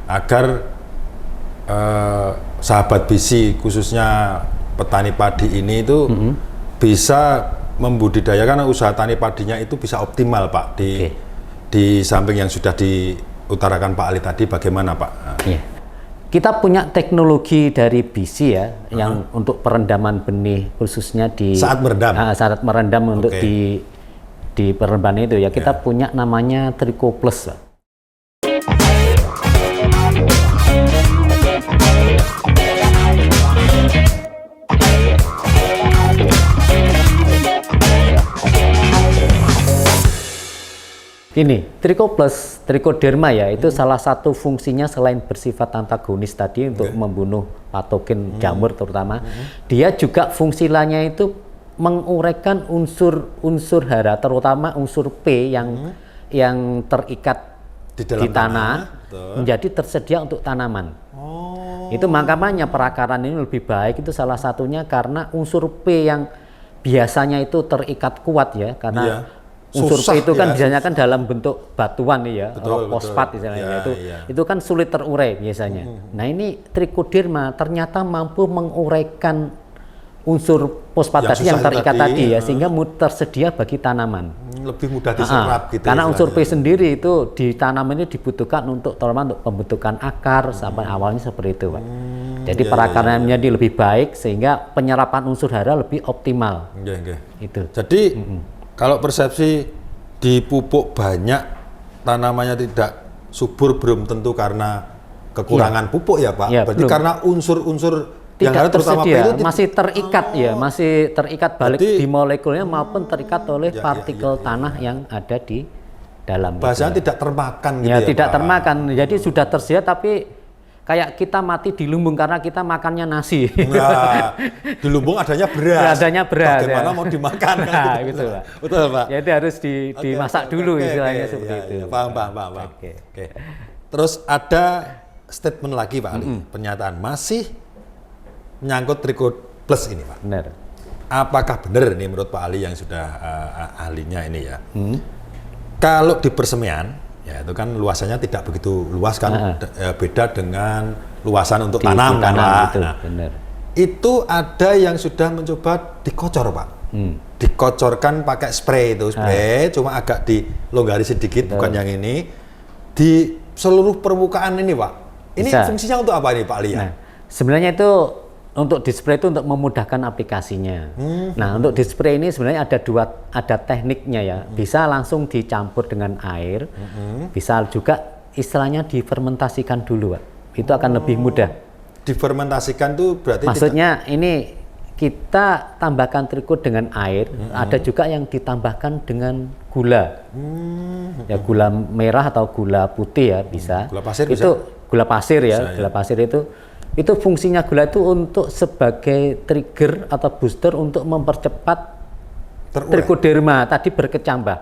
agar sahabat BISI khususnya petani padi ini itu bisa membudidayakan usaha tani padinya itu bisa optimal Pak di samping yang sudah diutarakan Pak Ali tadi, bagaimana Pak? Iya. Kita punya teknologi dari BISI ya, yang untuk perendaman benih khususnya di saat merendam. Saat merendam untuk di perendaman itu ya, kita punya namanya Trico Plus. Ini Trico Plus, Trichoderma ya, itu salah satu fungsinya selain bersifat antagonis tadi untuk membunuh patogen jamur terutama, dia juga fungsi lainnya itu menguraikan unsur hara, terutama unsur P yang terikat di tanah menjadi tersedia untuk tanaman. Itu makanya perakaran ini lebih baik, itu salah satunya karena unsur P yang biasanya itu terikat kuat ya, karena unsur P itu kan biasanya kan dalam bentuk batuan ya, fosfat istilahnya, itu kan sulit terurai biasanya. Nah ini Trichoderma ternyata mampu menguraikan unsur fosfat yang terikat tadi ya, sehingga tersedia bagi tanaman. Lebih mudah diserap gitu. Karena unsur P sendiri itu di tanaman ini dibutuhkan untuk pembentukan akar, sampai awalnya seperti itu Pak. Jadi perakarannya menjadi lebih baik sehingga penyerapan unsur hara lebih optimal. Itu. Jadi kalau persepsi di pupuk banyak tanamannya tidak subur belum tentu karena kekurangan pupuk ya Pak. Berarti karena unsur-unsur yang harus terutama P itu masih terikat ya, masih terikat balik di molekulnya maupun terikat oleh partikel tanah yang ada di dalam. Bahasanya tidak termakan gitu ya, tidak Pak. termakan. Jadi sudah tersedia tapi kayak kita mati di lumbung karena kita makannya nasi. Nah, di lumbung adanya beras. Bagaimana mau dimakan? Nah, gitu Pak. Betul Pak. Jadi harus dimasak dulu istilahnya seperti itu. Paham. Terus ada statement lagi Pak Ali, pernyataan masih menyangkut Trico Plus ini Pak. Benar. Apakah benar ini menurut Pak Ali yang sudah ahlinya ini ya? Kalau di persemian ya itu kan luasannya tidak begitu luas kan, beda dengan luasan untuk tanam kan Pak. Itu ada yang sudah mencoba dikocor Pak, dikocorkan pakai spray itu, cuma agak dilonggari sedikit, bukan yang ini, di seluruh permukaan ini Pak. Ini fungsinya untuk apa ini Pak Ali ya? Nah, sebenarnya itu untuk display itu untuk memudahkan aplikasinya. Nah, untuk display ini sebenarnya ada tekniknya ya. Bisa langsung dicampur dengan air, bisa juga istilahnya difermentasikan dulu, Pak. Itu akan lebih mudah. Difermentasikan tuh berarti maksudnya ini kita tambahkan trico dengan air, ada juga yang ditambahkan dengan gula. Ya gula merah atau gula putih ya bisa. Gula pasir itu bisa? Gula pasir ya, bisa, gula pasir itu fungsinya gula itu untuk sebagai trigger atau booster untuk mempercepat trichoderma tadi berkecambah.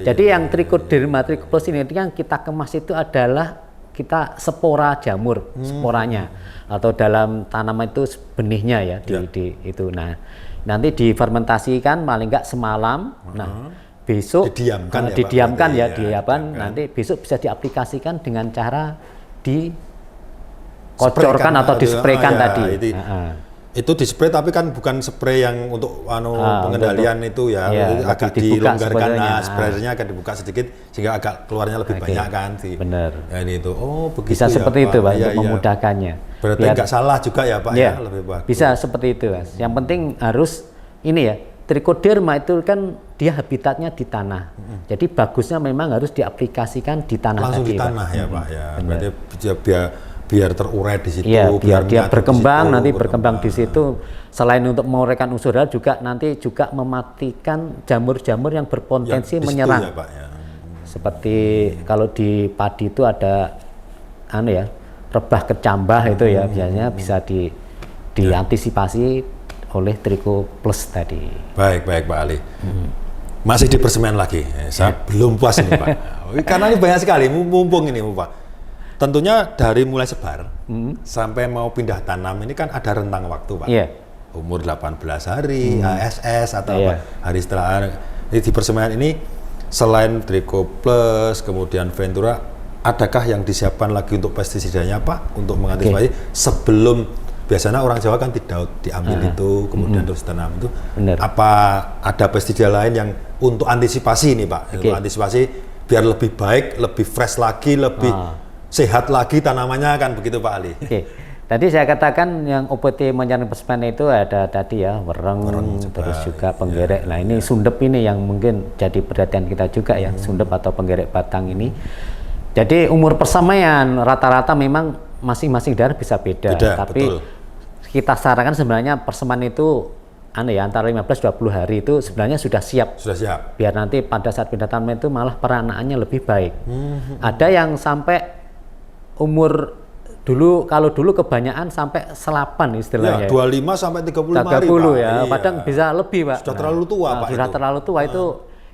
Jadi yang trichoderma, Trico Plus ini yang kita kemas itu adalah kita spora jamur, sporanya atau dalam tanaman itu benihnya ya di itu. Nah, nanti difermentasikan paling enggak semalam. Nah, besok didiamkan ya, nanti besok bisa diaplikasikan dengan cara dikocorkan atau dispraykan tadi. Itu dispray tapi kan bukan spray yang untuk pengendalian itu ya, agak dilonggarkan, sprayernya akan dibuka sedikit sehingga agak keluarnya lebih banyak kan sih. Benar. Ya ini itu. Oh, begitu bisa ya, seperti Pak. itu Pak, untuk memudahkannya. Berarti nggak salah juga ya Pak ya, lebih bagus. Bisa seperti itu Mas. Yang penting harus ini ya, Trichoderma itu kan dia habitatnya di tanah. Jadi bagusnya memang harus diaplikasikan di tanah langsung tadi, di tanah Pak. ya Pak ya. Berarti biar terurai di situ, biar dia berkembang, nanti berkembang di situ. Selain untuk menguraikan unsur hara juga nanti juga mematikan jamur-jamur yang berpotensi menyerang. Ya, Pak, ya. Seperti kalau di padi itu ada rebah kecambah itu ya, biasanya bisa diantisipasi oleh Trico Plus tadi. Baik Pak Ali. Masih di persemian lagi. Saya belum puas ini Pak. Karena ini banyak sekali, mumpung ini Pak. Tentunya dari mulai sebar sampai mau pindah tanam ini kan ada rentang waktu Pak. Umur 18 hari, ASS atau hari setelah. Di persemian ini selain Trico Plus, kemudian Ventura, adakah yang disiapkan lagi untuk pestisidanya Pak untuk mengantisipasi sebelum biasanya orang Jawa kan tidak diambil itu kemudian terus tanam itu. Bener. Apa ada pestisida lain yang untuk antisipasi ini Pak? Untuk antisipasi biar lebih baik, lebih fresh lagi, lebih sehat lagi tanamannya kan begitu Pak Ali. Tadi saya katakan yang OPT menyaring persemen itu ada tadi ya wereng terus juga penggerek. Nah ini sundep ini yang mungkin jadi perhatian kita juga ya, sundep atau penggerek batang ini. Jadi umur persemaian rata-rata memang masing-masing daerah bisa beda tapi betul. Kita sarankan sebenarnya persemaian itu antara 15-20 hari itu sebenarnya sudah siap. Sudah siap. Biar nanti pada saat pindah tanaman itu malah peranakannya lebih baik. Ada yang sampai umur kalau dulu kebanyakan sampai selapan istilahnya. Ya, 25 sampai 35 hari Pak. Ya, kadang bisa lebih Pak. Sudah terlalu tua Pak. Sudah terlalu tua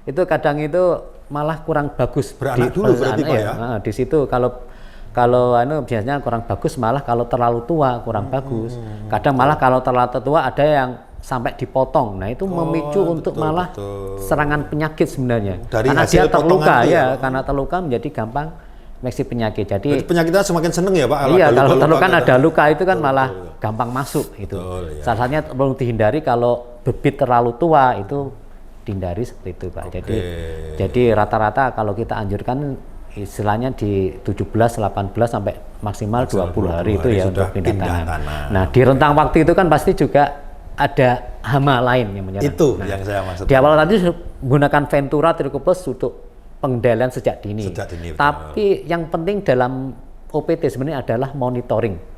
itu kadang itu malah kurang bagus. Beranak dulu berarti Pak ya. Di situ kalau biasanya kurang bagus, malah kalau terlalu tua kurang bagus. Kadang malah kalau terlalu tua ada yang sampai dipotong. Nah itu memicu untuk malah serangan penyakit sebenarnya. Dari karena dia terluka karena terluka menjadi gampang infeksi penyakit. Jadi penyakitnya semakin seneng ya Pak. Iya, kalau terluka ada luka itu kan malah gampang masuk itu. Salah satunya perlu dihindari kalau bibit terlalu tua itu dihindari seperti itu Pak. Jadi rata-rata kalau kita anjurkan istilahnya di 17, 18 sampai maksimal 20 hari itu ya untuk pindah tanam. Nah, di rentang waktu itu kan pasti juga ada hama lain yang menyerang. Itu yang saya maksud. Di awal tadi menggunakan Ventura Trichoplus untuk pengendalian sejak dini. Tapi yang penting dalam OPT sebenarnya adalah monitoring.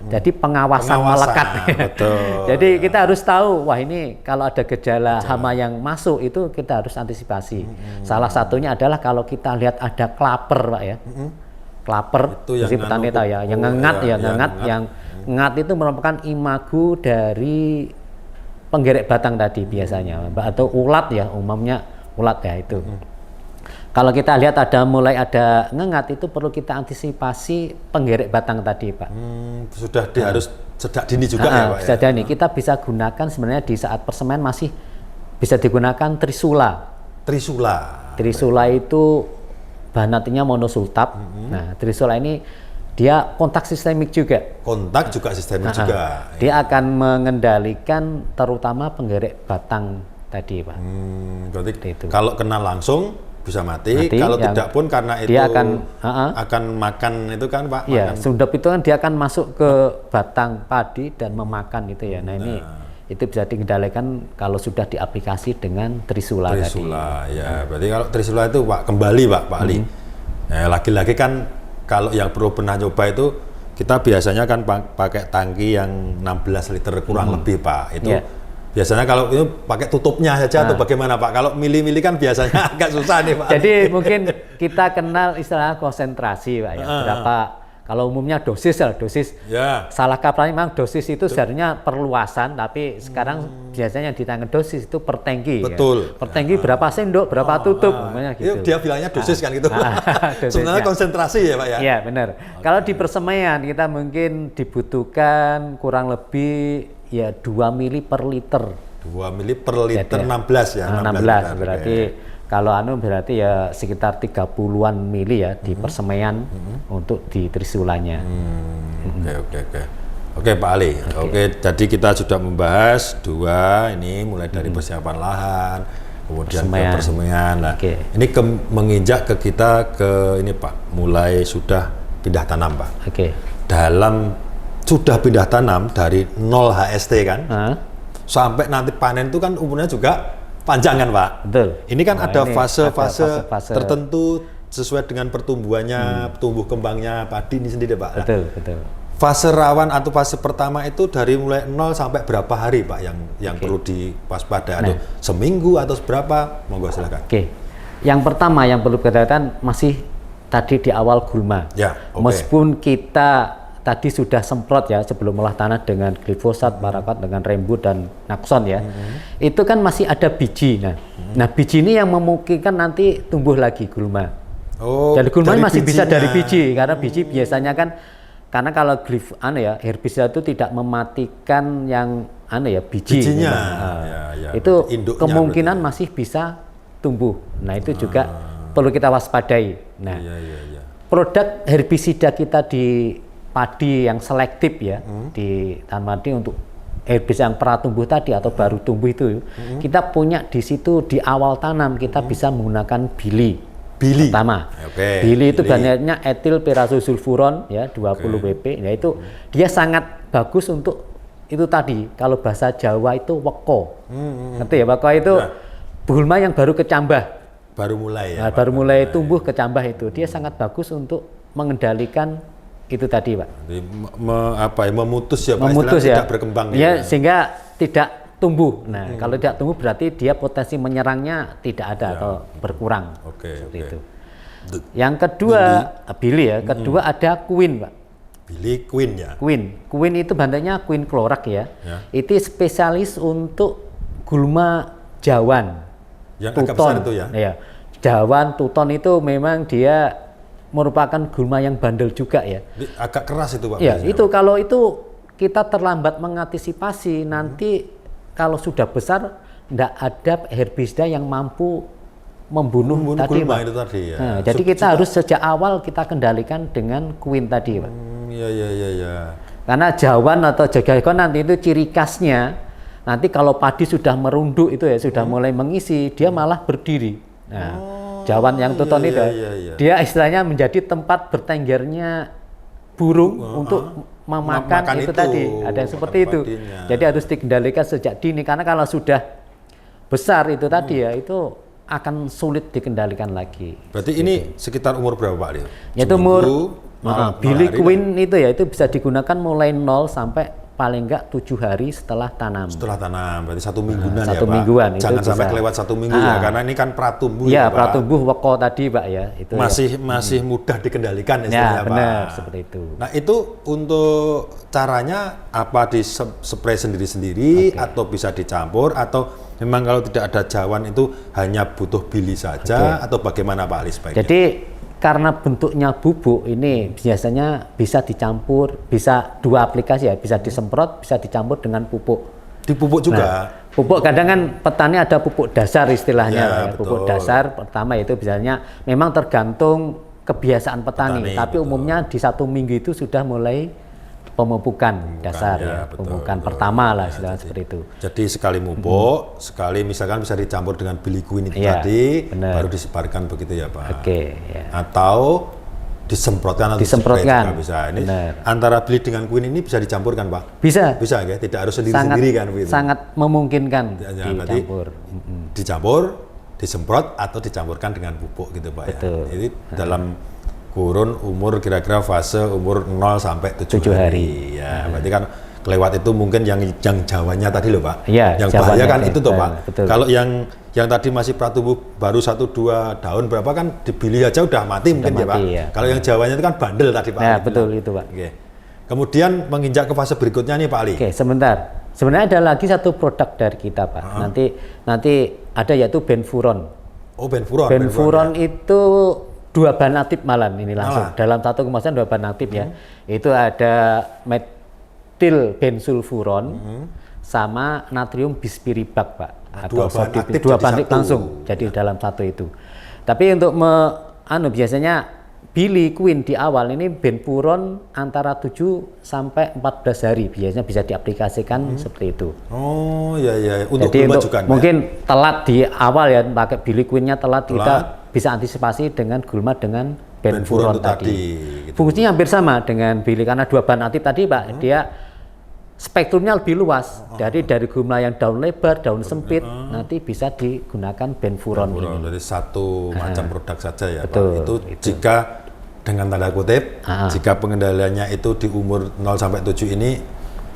Jadi pengawasan melekat. Betul. Jadi kita harus tahu, wah ini kalau ada gejala hama yang masuk itu kita harus antisipasi. Salah satunya adalah kalau kita lihat ada klaper Pak ya. Klaper, jadi petani tahu ya, yang ngengat yang ngengat itu merupakan imago dari penggerek batang tadi biasanya, atau ulat ya, umumnya ulat ya itu. Kalau kita lihat mulai ada ngengat itu perlu kita antisipasi penggerek batang tadi Pak. Sudah harus sejak dini juga ya Pak. Sejak dini kita bisa gunakan sebenarnya di saat persemaian masih bisa digunakan trisula. Trisula itu bahan aktifnya monosultab. Nah trisula ini dia kontak sistemik juga. Kontak juga sistemik juga. Dia akan mengendalikan terutama penggerek batang tadi Pak. Berarti itu. Kalau kena langsung bisa mati kalau tidak pun karena itu dia akan makan itu kan Pak. Iya, sundep itu kan dia akan masuk ke batang padi dan memakan itu ya. Nah ini itu bisa dikendalikan kalau sudah diaplikasi dengan trisula tadi. Ya, berarti kalau trisula itu Pak kembali Pak Ali. Lagi-lagi kan kalau yang perlu pernah coba itu kita biasanya kan pakai tangki yang 16 liter kurang lebih Pak. Itu biasanya kalau itu pakai tutupnya saja atau bagaimana Pak? Kalau mili-mili kan biasanya agak susah nih Pak. Jadi mungkin kita kenal istilah konsentrasi Pak ya. Berapa kalau umumnya dosis salah kaprah memang dosis itu seharusnya perluasan, tapi sekarang biasanya di tangan dosis itu per tangki. Betul. Ya. Per tangki berapa sendok, berapa tutup namanya gitu. Dia bilangnya dosis kan gitu. Sebenarnya konsentrasi ya Pak ya. Iya benar. Kalau di persemaian kita mungkin dibutuhkan kurang lebih ya 2 mili per liter. 2 mili per liter. Jadi, 16 ya. 16 berarti kalau berarti ya sekitar 30-an mili ya di persemaian untuk di trisulanya. Oke Pak Ali. Oke, jadi kita sudah membahas dua ini mulai dari persiapan lahan, kemudian ke persemaian. Nah, ini menginjak ke kita ke ini Pak, mulai sudah pindah tanam Pak. Dalam sudah pindah tanam dari 0 HST kan, sampai nanti panen itu kan umurnya juga panjang kan Pak? Betul. Ini kan ada fase-fase tertentu sesuai dengan pertumbuhannya, tumbuh kembangnya padi ini sendiri Pak. Betul. Fase rawan atau fase pertama itu dari mulai 0 sampai berapa hari Pak yang perlu diwaspadai? Seminggu atau berapa? Monggo silakan. Yang pertama yang perlu kita katakan masih tadi di awal gulma. Meskipun kita tadi sudah semprot ya sebelum olah tanah dengan glifosat, paraquat, dengan rembu dan nakson ya. Itu kan masih ada biji. Nah, biji ini yang memungkinkan nanti tumbuh lagi gulma. Jadi gulma masih bisa dari biji karena biji biasanya kan karena kalau herbisida itu tidak mematikan yang bijinya. Itu kemungkinan masih bisa tumbuh. Nah, itu juga perlu kita waspadai. Nah, produk herbisida kita di padi yang selektif ya, di tanaman padi untuk herbisida yang pratumbuh tadi atau baru tumbuh itu, kita punya di situ di awal tanam kita bisa menggunakan bili. Pertama, bili itu bahannya etil pirazosulfuron ya 20 pp, yaitu dia sangat bagus untuk itu tadi. Kalau bahasa Jawa itu weko, ngerti ya? Weko itu gulma yang baru kecambah, baru mulai ya. Nah, baru mulai tumbuh kecambah itu, dia sangat bagus untuk mengendalikan itu tadi, Pak. Jadi, memutus ya, Pak, memutus ya, tidak berkembang ya, sehingga tidak tumbuh. Nah, kalau tidak tumbuh berarti dia potensi menyerangnya tidak ada atau berkurang. Seperti itu. Yang kedua, bili ya. Kedua ada queen, Pak. Bili queen ya. Queen itu bahannya queen klorak ya. Itu spesialis untuk gulma jawan. Yang tuton. agak besar itu ya. Ya. Jawan, tuton itu memang dia merupakan gulma yang bandel juga ya. Agak keras itu, Pak. Ya, itu kalau itu kita terlambat mengantisipasi nanti kalau sudah besar tidak ada herbisida yang mampu membunuh tadi, Pak. Itu tadi ya. Nah, jadi kita harus sejak awal kita kendalikan dengan queen tadi, Pak. Iya. Karena jawan atau jagon nanti itu ciri khasnya nanti kalau padi sudah merunduk itu ya sudah mulai mengisi, dia malah berdiri. Nah, jawan yang tuton itu dia istilahnya menjadi tempat bertenggernya burung untuk memakan itu tadi, ada yang seperti itu. Jadi harus dikendalikan sejak dini karena kalau sudah besar itu tadi ya itu akan sulit dikendalikan lagi. Berarti ini sekitar umur berapa, Pak Leo? Yaitu umur bili queen itu ya itu bisa digunakan mulai 0 sampai paling enggak 7 hari setelah tanam. Setelah tanam, berarti 1 mingguan ya, 1 mingguan. Jangan sampai kelewat 1 minggu ya, karena ini kan pratumbuh ya, Pak. Pratumbuh weko tadi, Pak ya. Itu masih mudah dikendalikan istilahnya, Pak. Benar, seperti itu. Nah, itu untuk caranya apa, di spray sendiri-sendiri atau bisa dicampur, atau memang kalau tidak ada jawan itu hanya butuh bili saja, atau bagaimana, Pak Ali sebaiknya? Jadi karena bentuknya bubuk ini biasanya bisa dicampur, bisa 2 aplikasi ya, bisa disemprot, bisa dicampur dengan pupuk. Dipupuk juga? Nah, pupuk kadang kan petani ada pupuk dasar istilahnya. Pupuk dasar pertama itu biasanya memang tergantung kebiasaan petani tapi umumnya di 1 minggu itu sudah mulai pemupukan dasar ya, pemupukan pertama lah istilahnya seperti itu. Jadi sekali mupuk, sekali misalkan bisa dicampur dengan bili queen itu tadi, baru disebarkan begitu ya, Pak. Atau disemprotkan atau juga bisa. Ini antara bili dengan queen ini bisa dicampurkan, Pak? Bisa ya, tidak harus sendiri-sendiri kan begitu. Sangat memungkinkan dicampur. Dicampur, disemprot atau dicampurkan dengan pupuk gitu, Pak. Betul. Ya. Jadi dalam kurun umur kira-kira fase umur 0 sampai 7 hari. Ya, berarti kan kelewat itu mungkin yang jawanya tadi loh, Pak. Ya, yang bahaya kan itu toh, Pak. Betul. Kalau yang tadi masih pratumbuh baru 1-2 daun berapa kan dibili aja udah mati mungkin ya, Pak. Ya. Kalau yang jawanya itu kan bandel tadi, Pak. Ya, betul itu, Pak. Oke. Kemudian menginjak ke fase berikutnya nih, Pak Ali. Oke, sebentar. Sebenarnya ada lagi satu produk dari kita, Pak. Nanti ada yaitu benfuron. Oh, benfuron. Benfuron itu 2 bahan aktif malam ini langsung dalam satu kemasan 2 bahan aktif ya. Itu ada metil bensulfuron sama natrium bispiribak, Pak. Atau 2 bahan aktif langsung jadi dalam satu itu. Tapi untuk biasanya bili queen di awal ini benfuron antara 7 sampai 14 hari biasanya bisa diaplikasikan seperti itu. Oh iya. Untuk jadi untuk kan, mungkin telat di awal ya pakai bili queennya telat kita bisa antisipasi dengan gulma dengan benfuron tadi. Gitu. Fungsinya hampir sama dengan bili karena 2 bahan aktif tadi, Pak. Dia spektrumnya lebih luas. Dari gulma yang daun lebar, daun sempit nanti bisa digunakan benfuron ini. Jadi satu macam produk saja ya, betul, Pak. Itu jika dengan tanda kutip, jika pengendaliannya itu di umur 0 sampai 7 ini,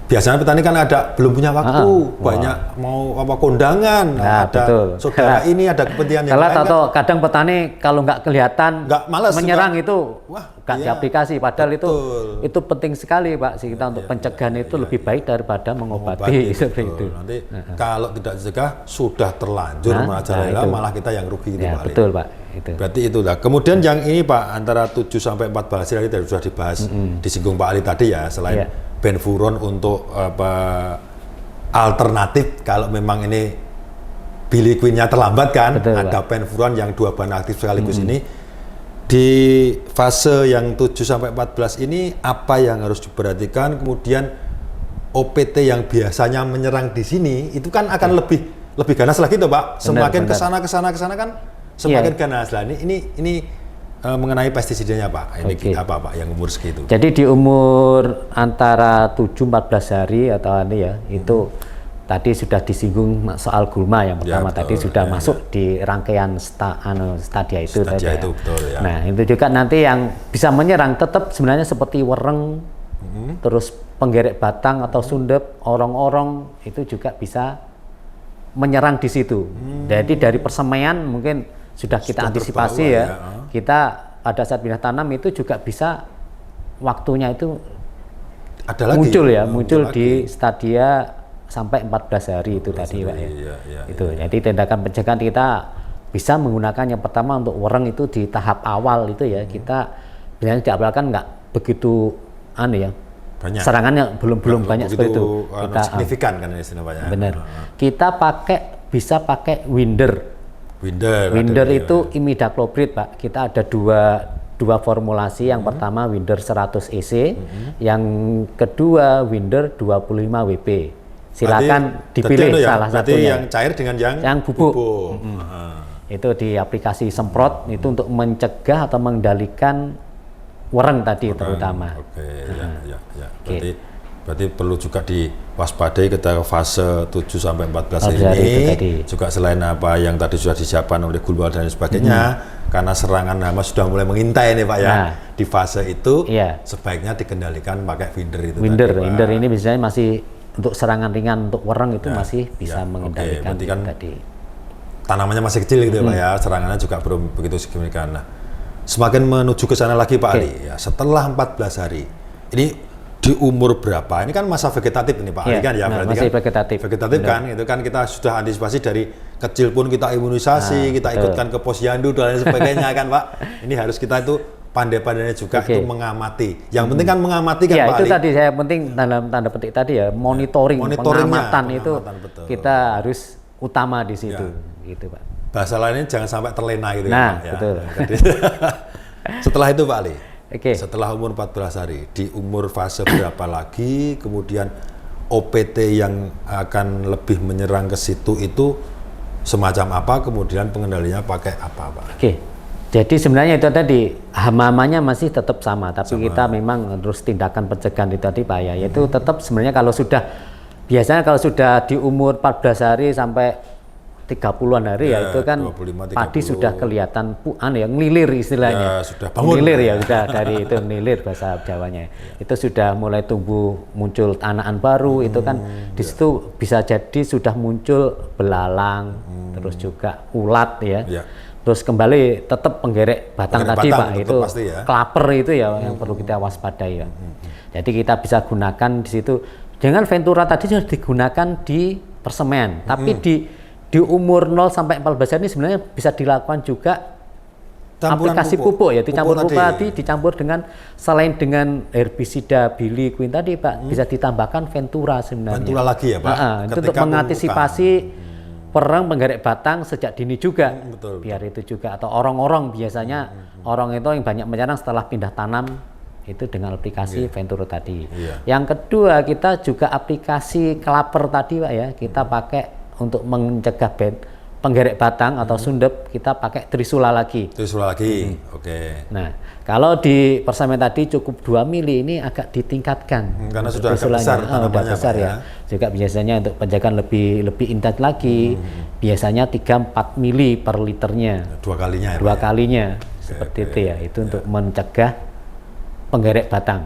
biasanya petani kan belum punya waktu, banyak mau kondangan, ada saudara ini, ada kepentingan yang lain. Atau kadang petani kalau nggak kelihatan malas menyerang itu, nggak diaplikasi. Padahal itu penting sekali, Pak. Kita untuk pencegahan itu lebih baik daripada mengobati seperti itu. Nanti kalau tidak dicegah sudah terlanjur merajalela, malah kita yang rugi gitu, Pak. Betul, Pak. Itu. Berarti itulah. Kemudian yang ini, Pak, antara 7 sampai 14 hari tadi sudah dibahas, disinggung Pak Ali tadi ya, selain benfuron untuk alternatif kalau memang ini bili queen-nya terlambat kan, ada benfuron yang 2 bahan aktif sekaligus ini. Di fase yang 7 sampai 14 ini apa yang harus diperhatikan, kemudian OPT yang biasanya menyerang di sini itu kan akan lebih ganas lagi tuh Pak. Semakin kesana kan semakin ganas lah. Ini mengenai pestisidanya Pak. Ini apa Pak yang umur segitu? Jadi di umur antara 7-14 hari atau ini ya, itu tadi sudah disinggung soal gulma yang pertama, tadi sudah masuk di rangkaian stadia itu tadi ya. Betul, ya. Nah, itu juga nanti yang bisa menyerang tetap sebenarnya seperti wereng, terus penggerek batang atau sundep, orong-orong itu juga bisa menyerang di situ. Jadi dari persemaian mungkin sudah kita antisipasi ya. Kita pada saat pindah tanam itu juga bisa waktunya itu ada muncul di stadia sampai 14 hari itu tadi Pak ya. Itu. Jadi tindakan pencegahan kita bisa menggunakan yang pertama untuk wereng itu di tahap awal itu ya. Kita biasanya diapalkan nggak begitu ya. Banyak. Serangannya belum banyak seperti itu. Kita signifikan kan istilahnya. Benar. Kita bisa pakai winder. Winder itu imidacloprid Pak. Kita ada dua formulasi. Yang pertama winder 100 EC, yang kedua winder 25 WP. Silakan dipilih salah satunya. Yang cair dengan yang bubuk. Itu di aplikasi semprot itu untuk mencegah atau mengendalikan wereng tadi terutama. Berarti perlu juga diwaspadai ketika fase 7 sampai 14 hari ini. Juga selain apa yang tadi sudah disiapkan oleh Gulma dan sebagainya, karena serangan hama sudah mulai mengintai nih Pak ya. Di fase itu sebaiknya dikendalikan pakai winder itu. Winder ini biasanya masih untuk serangan ringan, untuk wereng itu masih bisa mengendalikan kan tadi. Tanamannya masih kecil gitu Pak ya, serangannya juga belum begitu signifikan. Nah, semakin menuju ke sana lagi Pak Ali, ya, setelah 14 hari, ini di umur berapa? Ini kan masa vegetatif ini Pak Ali kan ya, berarti masih kan vegetatif kan, itu kan kita sudah antisipasi dari kecil pun kita imunisasi, kita ikutkan ke posyandu dan lain sebagainya kan Pak. Ini harus kita itu pandai-pandainya juga itu mengamati. Yang penting kan mengamati kan Pak itu Ali. tadi saya penting dalam tanda petik tadi ya, pengamatan itu betul. Kita harus utama di situ gitu Pak. Bahasa lainnya jangan sampai terlena gitu ya Pak. Betul. Setelah itu Pak Ali, setelah umur 14 hari, di umur fase berapa lagi, kemudian OPT yang akan lebih menyerang ke situ itu semacam apa, kemudian pengendalinya pakai apa Pak? Jadi sebenarnya itu tadi hama-hamanya masih tetap sama, tapi kita memang terus tindakan pencegahan itu tadi Pak ya, yaitu tetap sebenarnya biasanya kalau sudah di umur 14 hari sampai 30-an hari ya itu kan 25, padi sudah kelihatan ngelilir istilahnya. Sudah bangun. Ngelilir ya sudah dari itu ngelilir bahasa Jawanya. Itu sudah mulai muncul tanaan baru itu kan di situ bisa jadi sudah muncul belalang, terus juga ulat ya. Terus kembali tetap penggerek batang tadi Pak, itu kelaper itu ya yang perlu kita waspadai ya. Jadi kita bisa gunakan di situ. Dengan Ventura tadi sudah digunakan di persemaian, tapi di umur 0 sampai 14 hari ini sebenarnya bisa dilakukan juga aplikasi pupuk ya, dicampur pupuk tadi, dicampur dengan selain dengan herbisida Billy Queen tadi Pak, bisa ditambahkan Ventura sebenarnya. Ventura lagi ya Pak. Itu untuk mengantisipasi perang penggerek batang sejak dini juga, biar itu juga atau orang-orang biasanya orang itu yang banyak menyerang setelah pindah tanam itu dengan aplikasi Ventura tadi. Yang kedua kita juga aplikasi kelaper tadi Pak ya, kita pakai untuk mencegah penggerek batang atau sundep, kita pakai Trisula lagi. Nah kalau di persemaian tadi cukup 2 mili, ini agak ditingkatkan karena sudah besar tanamannya besar ya. Juga biasanya untuk penjagaan lebih intens lagi, biasanya 3-4 mili per liternya. Dua kalinya seperti itu ya. Itu untuk mencegah penggerek batang.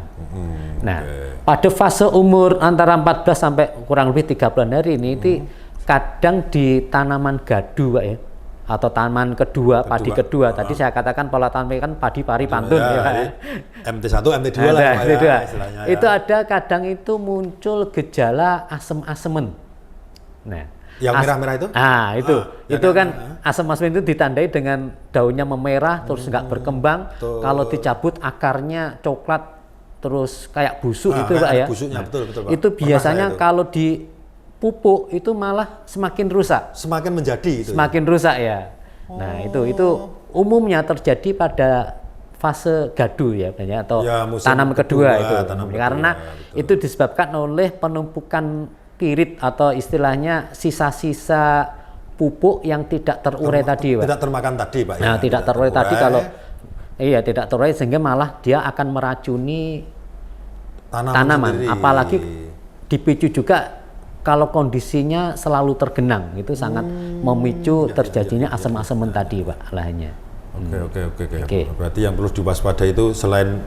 Nah pada fase umur antara 14 sampai kurang lebih 3 bulan hari ini itu kadang di tanaman gadu Pak ya, atau tanaman padi kedua. Tadi saya katakan pola tanam kan padi pari pantun ya. MT1, MT2 lah MT2. Itu ada kadang itu muncul gejala asem-asemen. Nah, yang merah-merah itu? Itu kan asem-asemen itu ditandai dengan daunnya memerah terus nggak berkembang. Kalau dicabut akarnya coklat terus kayak busuk itu Pak ya. Busuknya, betul, Pak. Itu biasanya kalau di pupuk itu malah semakin rusak, semakin menjadi itu. Semakin rusak ya. Nah, itu umumnya terjadi pada fase gadu ya banyak atau Ya, musim tanam kedua itu. tanam kedua, Karena betul. itu disebabkan oleh penumpukan pirit atau istilahnya sisa-sisa pupuk yang tidak terurai tadi, Pak. Tidak termakan tadi, Pak. Nah, ya? tidak terurai tadi kalau tidak terurai sehingga malah dia akan meracuni tanaman. sendiri. Apalagi dipicu juga kalau kondisinya selalu tergenang, itu sangat memicu terjadinya asam-asaman tadi, Pak, lahannya. Oke. Berarti yang perlu diwaspadai itu selain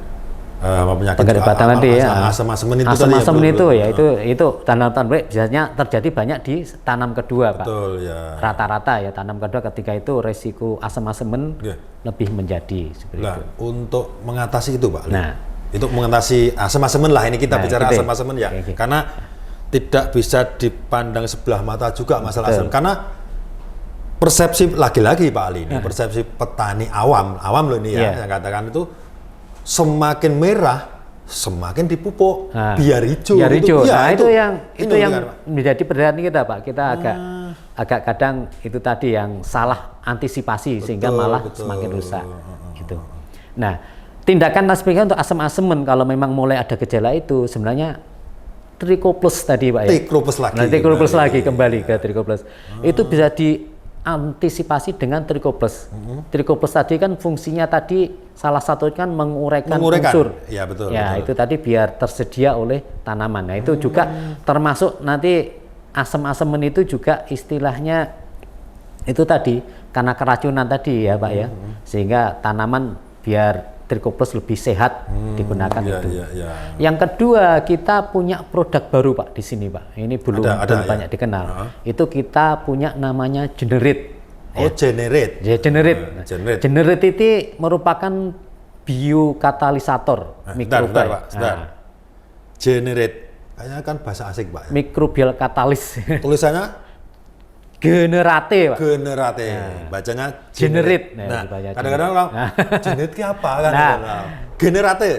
penyakit Pengeribatan tadi ya. asam-asaman itu Asam-asam tadi itu ya, itu tanaman biasanya terjadi banyak di tanam kedua, Pak. Betul ya. Rata-rata ya tanam kedua ketika itu resiko asam-asaman lebih menjadi seperti Nah, itu. untuk mengatasi itu, Pak. Nah, itu mengatasi asam-asaman lah, ini kita bicara gitu. asam-asaman ya. Karena tidak bisa dipandang sebelah mata juga masalah asam. Karena persepsi lagi-lagi Pak Ali ini, persepsi petani awam loh ini ya, yang katakan itu semakin merah semakin dipupuk biar hijau. Biar hijau. Ya, nah, itu yang kan, menjadi perhatian kita, Pak. Kita agak kadang itu tadi yang salah antisipasi sehingga malah semakin rusak gitu. Nah, tindakan nasbihkan untuk asam-asaman kalau memang mulai ada gejala itu sebenarnya Trichoplus tadi, Pak ya. Trichoplus lagi. Nah, Trichoplus lagi kembali ke Trichoplus. Itu bisa diantisipasi dengan Trichoplus. Trichoplus tadi kan fungsinya tadi salah satu kan menguraikan unsur. Ya, betul. Ya, betul. itu tadi biar tersedia oleh tanaman. Nah, itu juga termasuk nanti asam-asaman itu juga istilahnya itu tadi karena keracunan tadi ya, Pak ya. Sehingga tanaman biar Trichoplus lebih sehat digunakan itu. Yang kedua, kita punya produk baru, Pak, di sini, Pak. Ini belum banyak dikenal. Itu kita punya namanya Generate. Generate. Ya, Generate. Generate itu merupakan biokatalisator mikroba. Pak. Generate. Kayaknya kan bahasa asing, Pak. Ya? Mikrobial katalis. Tulisannya Generate, Pak. Generate, bacanya Generate. Nah, kadang-kadang orang generate itu apa kan? Generate.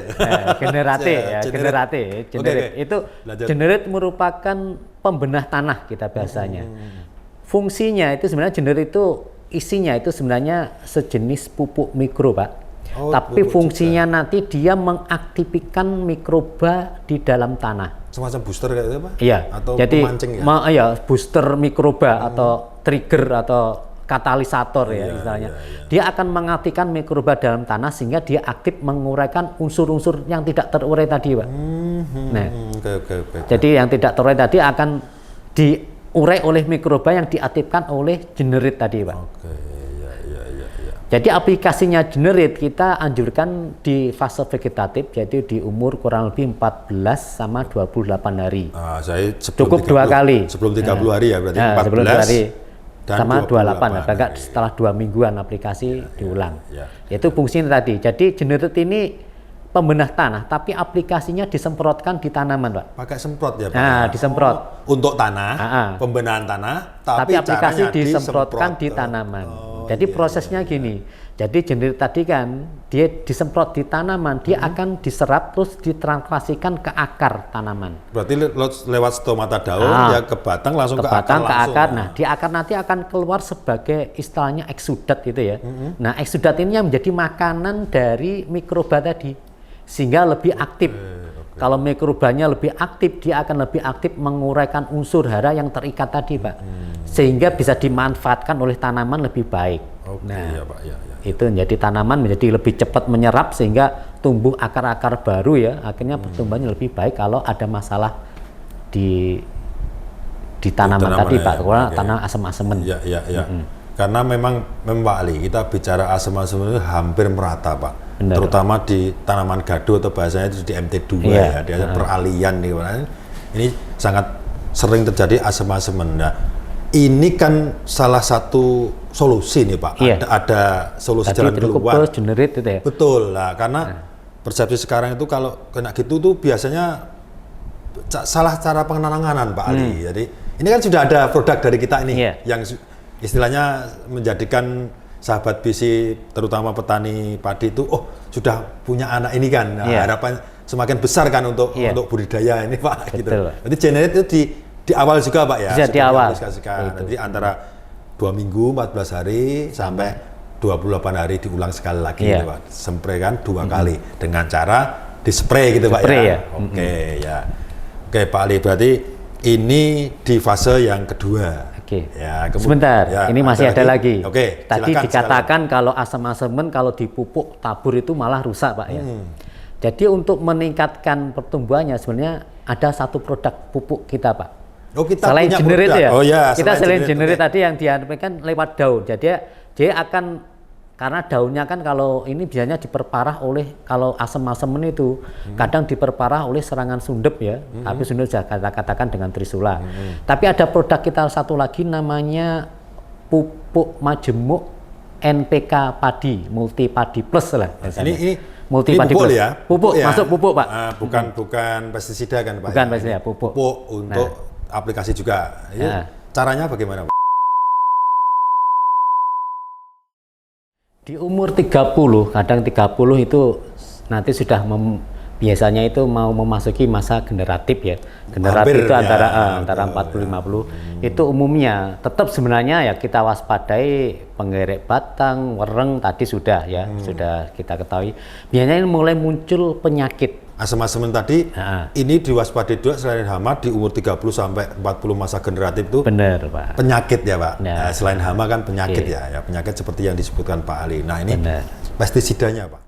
Generate ya, generate. Itu generate merupakan pembenah tanah kita bahasanya. Fungsinya itu sebenarnya generate itu isinya itu sebenarnya sejenis pupuk mikro, Pak. Tapi fungsinya nanti dia mengaktifkan mikroba di dalam tanah. Semacam booster kayak itu, Pak? Iya. Atau jadi pemancing ya? Booster mikroba atau trigger atau katalisator ya istilahnya. Dia akan mengaktifkan mikroba dalam tanah sehingga dia aktif menguraikan unsur-unsur yang tidak terurai tadi, Pak. Nah, jadi yang tidak terurai tadi akan diurai oleh mikroba yang diaktifkan oleh Generate tadi, Pak. Jadi aplikasinya Generate kita anjurkan di fase vegetatif, yaitu di umur kurang lebih 14 sama 28 hari. Saya cukup 2 kali. Sebelum 30 hari ya berarti 14 sebelum 2 hari dan sama 28. Bahkan hari. setelah 2 mingguan aplikasi diulang. Itu fungsinya tadi. Jadi Generate ini pembenah tanah, tapi aplikasinya disemprotkan di tanaman, Pak. Pakai semprot ya, Pak? Nah, disemprot. Untuk tanah, pembenahan tanah, tapi aplikasi disemprotkan di tanaman. Jadi prosesnya gini, jadi Generate tadi kan dia disemprot di tanaman, dia akan diserap terus ditransplantasikan ke akar tanaman. Berarti lewat stomata daun, dia ke batang langsung ke akar langsung. Ke akar. Nah, di akar nanti akan keluar sebagai istilahnya eksudat gitu ya. Nah, eksudat ini yang menjadi makanan dari mikroba tadi, sehingga lebih aktif. Kalau mikrobanya lebih aktif, dia akan lebih aktif menguraikan unsur hara yang terikat tadi, Pak. Sehingga bisa dimanfaatkan oleh tanaman lebih baik. Pak. Itu menjadi tanaman menjadi lebih cepat menyerap sehingga tumbuh akar-akar baru ya. Akhirnya pertumbuhannya lebih baik kalau ada masalah di tanaman tadi, Pak. Karena tanah asam-asaman. Karena memang Pak Ali, kita bicara asam-asaman itu hampir merata, Pak. Benar. Terutama di tanaman gado atau bahasanya itu di MT2 ya, dia peralihan nih. Ini sangat sering terjadi asam-asaman. Nah, ini kan salah satu solusi nih, Pak. Ada solusi tadi jalan keluar. Generate itu ya. Betul lah, karena persepsi sekarang itu kalau kena gitu tuh biasanya salah cara penanganan, Pak Ali. Jadi ini kan sudah ada produk dari kita ini yang istilahnya menjadikan sahabat BC terutama petani padi itu sudah punya anak ini kan. Harapan semakin besar kan untuk budidaya ini, Pak. Gitu. Jadi Generate itu di awal juga, Pak ya. Bisa di awal. Jadi antara 2 minggu 14 hari sampai 28 hari diulang sekali lagi Iya. gitu, Pak. Spray kan 2 kali dengan cara dispray gitu Pak Spray ya. ya. Oke ya. Oke Pak Ali, berarti ini di fase yang kedua. Oke. Ya, Sebentar, ya, ini masih ada lagi. Oke, Tadi silakan, dikatakan kalau asam-asamen kalau dipupuk tabur itu malah rusak, Pak ya. Jadi untuk meningkatkan pertumbuhannya sebenarnya ada satu produk pupuk kita, Pak. Oh, kita Selain punya generate produk. ya. Oh ya, kita selain generate oke. tadi yang disampaikan lewat daun. Jadi dia akan karena daunnya kan kalau ini biasanya diperparah oleh kalau asam-asamen itu kadang diperparah oleh serangan sundep ya. Tapi sundep saya katakan dengan trisula. Tapi ada produk kita satu lagi namanya pupuk majemuk NPK padi, multi padi plus lah. Ini multi padi pupuk plus. ya? Pupuk ya? masuk pupuk, Pak. Bukan pestisida kan Pak? Bukan ya? pestisida, pupuk. Pupuk untuk aplikasi juga. Ini caranya bagaimana Pak? Di umur 30, kadang 30 itu nanti sudah biasanya itu mau memasuki masa generatif ya. Generatif itu ya, antara 40-50. Itu umumnya tetap sebenarnya ya kita waspadai penggerek batang, wereng tadi sudah ya, sudah kita ketahui. Biasanya mulai muncul penyakit. Asam-asamen tadi ini diwaspadai juga selain hama di umur 30 sampai 40 masa generatif itu Benar, Pak. penyakit ya Pak. Nah. Selain hama kan penyakit ya penyakit seperti yang disebutkan Pak Ali. Nah ini Benar. pestisidanya Pak.